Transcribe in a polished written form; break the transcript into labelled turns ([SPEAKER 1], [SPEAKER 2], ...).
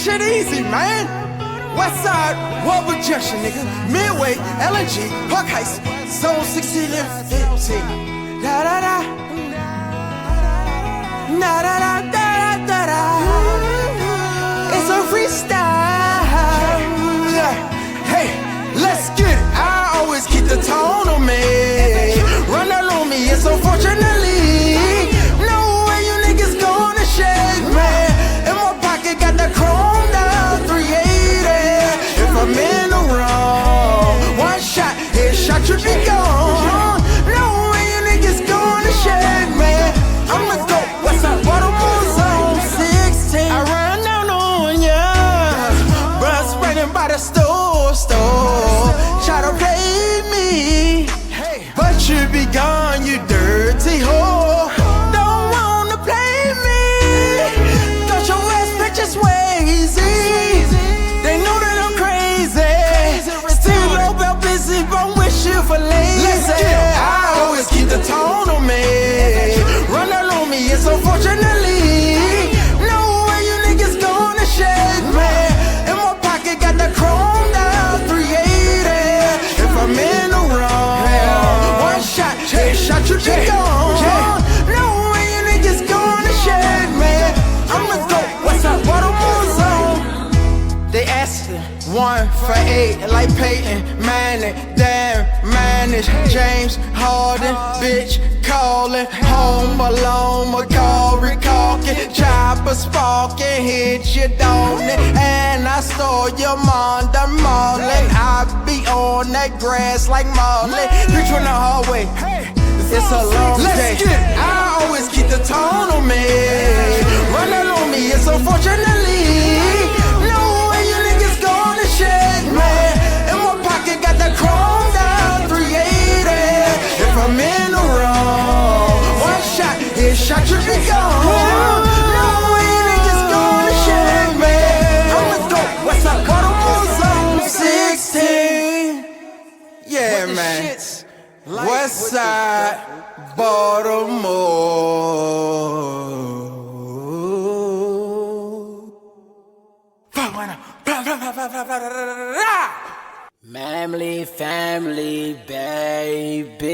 [SPEAKER 1] shit easy, man. Westside, Warwick Junction, nigga. Midway, LNG, Park Heights, Zone 16 and 15. Da da da. Da da da da da da. It's a freestyle. Yeah. Hey, let's get it. I always keep the tone on me. Run all on me, it's unfortunately. No way you niggas gonna shake me. In my pocket got that chrome down 380. If I'm in the wrong, one shot, headshot, you be gone. No way you niggas gonna shake me. I'ma go, what's up, Baltimore Zone 16. I run down on ya, bruh, spreading by the store. Try to play me, but you be gone, you dirty hoe. Don't wanna play me. Got your ass bitches Swayze. They know that I'm crazy. Still low belt busy, but wish you for lazy. I always keep the tone on me. Run all on me, it's unfortunately. No way you niggas gonna shake me. In my pocket got the chrome down 380. If I'm in the wrong, one shot, headshot, you be gone. No way you niggas gonna shake me. I'ma go, what's up, Baltimore Zone? They asking 1 for 8, like Peyton Manning. Damn, manage James Harden, bitch calling. Home alone, McCall recalking. Chopper sparking, hit you down it. And I stole your Monda Marlin. I be on that grass like Marley. Bitch in the hallway, it's a long day. I always keep the tone on me. Run all on me, it's unfortunately. No way you niggas gonna shake me. In my pocket got that chrome down 380. If I'm in the wrong, one shot, headshot, you be gone. No way you niggas gonna shake me. I'ma go, what's up, Baltimore Zone 16. Yeah, man. Westside, Baltimore.
[SPEAKER 2] Family, family, baby.